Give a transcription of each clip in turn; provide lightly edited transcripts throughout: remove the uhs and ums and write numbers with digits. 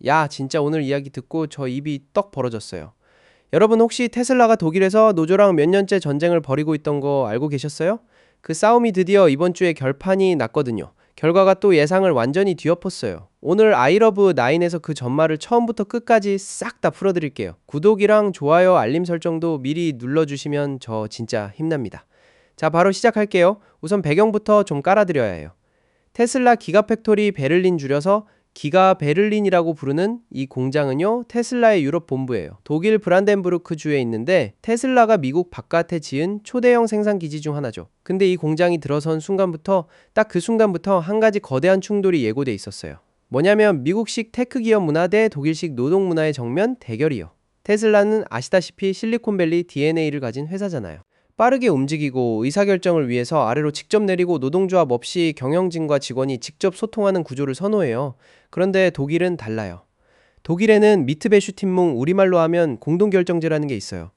야, 진짜 오늘 이야기 듣고 저 입이 떡 벌어졌어요. 여러분 혹시 테슬라가 독일에서 노조랑 몇 년째 전쟁을 벌이고 있던 거 알고 계셨어요? 그 싸움이 드디어 이번 주에 결판이 났거든요. 결과가 또 예상을 완전히 뒤엎었어요. 오늘 아이러브 9에서 그 전말을 처음부터 끝까지 싹 다 풀어드릴게요. 구독이랑 좋아요, 알림 설정도 미리 눌러주시면 저 진짜 힘납니다. 자, 바로 시작할게요. 우선 배경부터 좀 깔아드려야 해요. 테슬라 기가팩토리 베를린 줄여서 기가 베를린이라고 부르는 이 공장은요, 테슬라의 유럽 본부예요. 독일 브란덴부르크 주에 있는데 테슬라가 미국 바깥에 지은 초대형 생산 기지 중 하나죠. 근데 이 공장이 들어선 순간부터, 딱 그 순간부터 한 가지 거대한 충돌이 예고돼 있었어요. 뭐냐면 미국식 테크 기업 문화 대 독일식 노동 문화의 정면 대결이요. 테슬라는 아시다시피 실리콘밸리 DNA를 가진 회사잖아요. 빠르게 움직이고 의사결정을 위해서 아래로 직접 내리고 노동조합 없이 경영진과 직원이 직접 소통하는 구조를 선호해요. 그런데 독일은 달라요. 독일에는 미트베슈틴뭉, 우리말로 하면 공동결정제라는 게 있어요.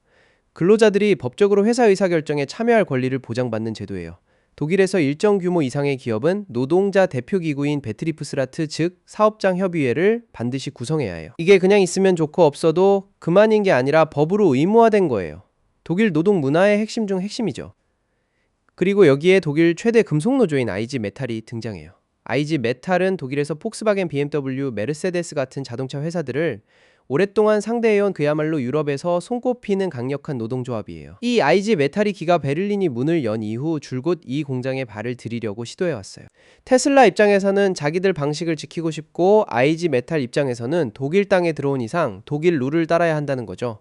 근로자들이 법적으로 회사 의사결정에 참여할 권리를 보장받는 제도예요. 독일에서 일정 규모 이상의 기업은 노동자 대표기구인 베트리프스라트, 즉 사업장 협의회를 반드시 구성해야 해요. 이게 그냥 있으면 좋고 없어도 그만인 게 아니라 법으로 의무화된 거예요. 독일 노동 문화의 핵심 중 핵심이죠. 그리고 여기에 독일 최대 금속노조인 IG 메탈이 등장해요. IG 메탈은 독일에서 폭스바겐, BMW, 메르세데스 같은 자동차 회사들을 오랫동안 상대해온 그야말로 유럽에서 손꼽히는 강력한 노동조합이에요. 이 IG 메탈이 기가 베를린이 문을 연 이후 줄곧 이 공장에 발을 들이려고 시도해왔어요. 테슬라 입장에서는 자기들 방식을 지키고 싶고 IG 메탈 입장에서는 독일 땅에 들어온 이상 독일 룰을 따라야 한다는 거죠.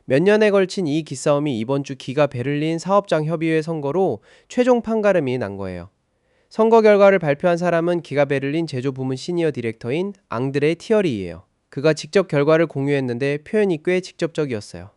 몇 년에 걸친 이 기싸움이 이번 주 기가 베를린 사업장 협의회 선거로 최종 판가름이 난 거예요. 선거 결과를 발표한 사람은 기가 베를린 제조 부문 시니어 디렉터인 앙드레 티어리예요. 그가 직접 결과를 공유했는데 표현이 꽤 직접적이었어요.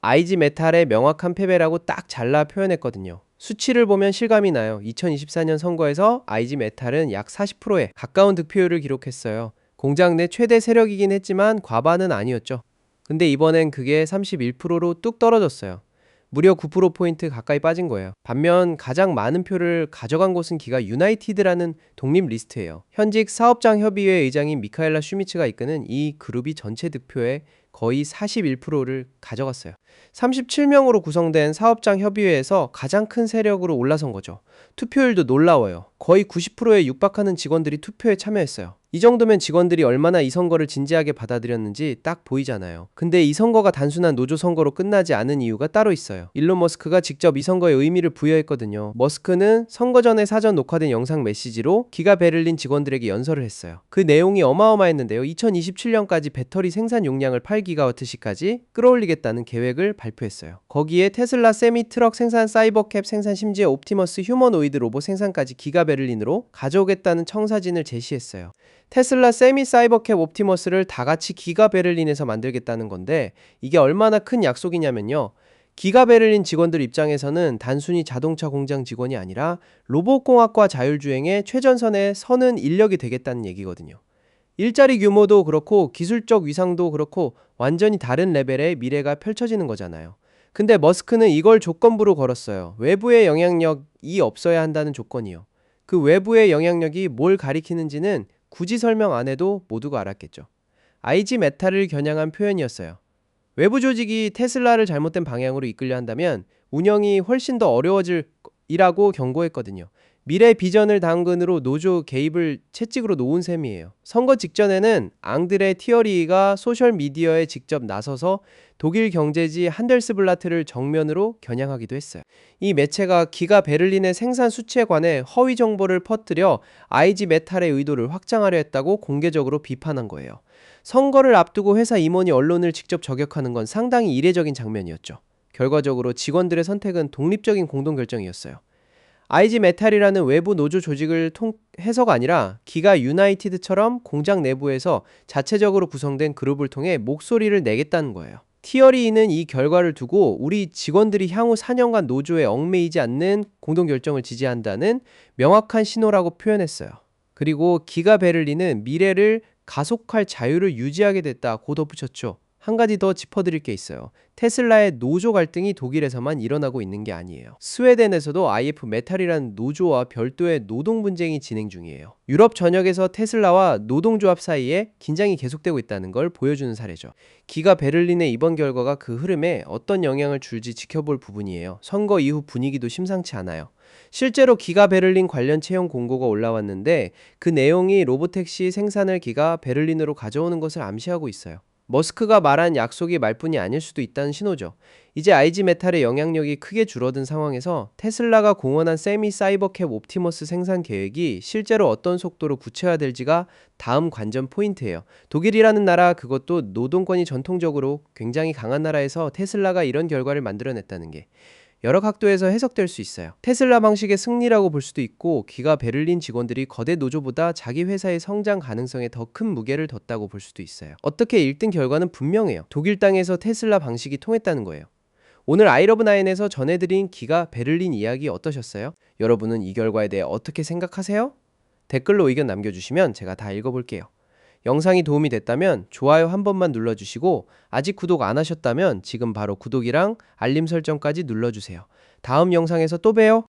IG 메탈의 명확한 패배라고 딱 잘라 표현했거든요. 수치를 보면 실감이 나요. 2024년 선거에서 IG 메탈은 약 40%에 가까운 득표율을 기록했어요. 공장 내 최대 세력이긴 했지만 과반은 아니었죠. 근데 이번엔 그게 31%로 뚝 떨어졌어요. 무려 9%포인트 가까이 빠진 거예요. 반면 가장 많은 표를 가져간 곳은 기가 유나이티드라는 독립 리스트예요. 현직 사업장 협의회 의장인 미카엘라 슈미츠가 이끄는 이 그룹이 전체 득표의 거의 41%를 가져갔어요. 37명으로 구성된 사업장 협의회에서 가장 큰 세력으로 올라선 거죠. 투표율도 놀라워요. 거의 90%에 육박하는 직원들이 투표에 참여했어요. 이 정도면 직원들이 얼마나 이 선거를 진지하게 받아들였는지 딱 보이잖아요. 근데 이 선거가 단순한 노조 선거로 끝나지 않은 이유가 따로 있어요. 일론 머스크가 직접 이 선거에 의미를 부여했거든요. 머스크는 선거 전에 사전 녹화된 영상 메시지로 기가 베를린 직원들에게 연설을 했어요. 그 내용이 어마어마했는데요. 2027년까지 배터리 생산 용량을 8기가와트시까지 끌어올리겠다는 계획을 발표했어요. 거기에 테슬라 세미 트럭 생산, 사이버캡 생산, 심지어 옵티머스 휴머노이드 로봇 생산까지 기가 베를린으로 가져오겠다는 청사진을 제시했어요. 테슬라 세미 사이버캡 옵티머스를 다 같이 기가 베를린에서 만들겠다는 건데 이게 얼마나 큰 약속이냐면요. 기가 베를린 직원들 입장에서는 단순히 자동차 공장 직원이 아니라 로봇공학과 자율주행의 최전선에 서는 인력이 되겠다는 얘기거든요. 일자리 규모도 그렇고 기술적 위상도 그렇고 완전히 다른 레벨의 미래가 펼쳐지는 거잖아요. 근데 머스크는 이걸 조건부로 걸었어요. 외부의 영향력이 없어야 한다는 조건이요. 그 외부의 영향력이 뭘 가리키는지는 굳이 설명 안 해도 모두가 알았겠죠. IG 메탈을 겨냥한 표현이었어요. 외부 조직이 테슬라를 잘못된 방향으로 이끌려 한다면 운영이 훨씬 더 어려워질 이라고 경고했거든요. 미래 비전을 당근으로 노조 개입을 채찍으로 놓은 셈이에요. 선거 직전에는 앙드레 티어리가 소셜미디어에 직접 나서서 독일 경제지 한델스블라트를 정면으로 겨냥하기도 했어요. 이 매체가 기가 베를린의 생산 수치에 관해 허위 정보를 퍼뜨려 IG 메탈의 의도를 확장하려 했다고 공개적으로 비판한 거예요. 선거를 앞두고 회사 임원이 언론을 직접 저격하는 건 상당히 이례적인 장면이었죠. 결과적으로 직원들의 선택은 독립적인 공동결정이었어요. IG 메탈이라는 외부 노조 조직을 통해서가 아니라 기가 유나이티드처럼 공장 내부에서 자체적으로 구성된 그룹을 통해 목소리를 내겠다는 거예요. 티어리는 이 결과를 두고 우리 직원들이 향후 4년간 노조에 얽매이지 않는 공동결정을 지지한다는 명확한 신호라고 표현했어요. 그리고 기가 베를린은 미래를 가속할 자유를 유지하게 됐다고 덧붙였죠. 한 가지 더 짚어드릴 게 있어요. 테슬라의 노조 갈등이 독일에서만 일어나고 있는 게 아니에요. 스웨덴에서도 IF 메탈이라는 노조와 별도의 노동 분쟁이 진행 중이에요. 유럽 전역에서 테슬라와 노동조합 사이에 긴장이 계속되고 있다는 걸 보여주는 사례죠. 기가 베를린의 이번 결과가 그 흐름에 어떤 영향을 줄지 지켜볼 부분이에요. 선거 이후 분위기도 심상치 않아요. 실제로 기가 베를린 관련 채용 공고가 올라왔는데 그 내용이 로보택시 생산을 기가 베를린으로 가져오는 것을 암시하고 있어요. 머스크가 말한 약속이 말뿐이 아닐 수도 있다는 신호죠. 이제 IG 메탈의 영향력이 크게 줄어든 상황에서 테슬라가 공언한 세미 사이버캡 옵티머스 생산 계획이 실제로 어떤 속도로 구체화될지가 다음 관전 포인트예요. 독일이라는 나라, 그것도 노동권이 전통적으로 굉장히 강한 나라에서 테슬라가 이런 결과를 만들어냈다는 게 여러 각도에서 해석될 수 있어요. 테슬라 방식의 승리라고 볼 수도 있고, 기가 베를린 직원들이 거대 노조보다 자기 회사의 성장 가능성에 더 큰 무게를 뒀다고 볼 수도 있어요. 어떻게 1등 결과는 분명해요. 독일 땅에서 테슬라 방식이 통했다는 거예요. 오늘 아이러브9에서 전해드린 기가 베를린 이야기 어떠셨어요? 여러분은 이 결과에 대해 어떻게 생각하세요? 댓글로 의견 남겨주시면 제가 다 읽어볼게요. 영상이 도움이 됐다면 좋아요 한 번만 눌러주시고, 아직 구독 안 하셨다면 지금 바로 구독이랑 알림 설정까지 눌러주세요. 다음 영상에서 또 봬요.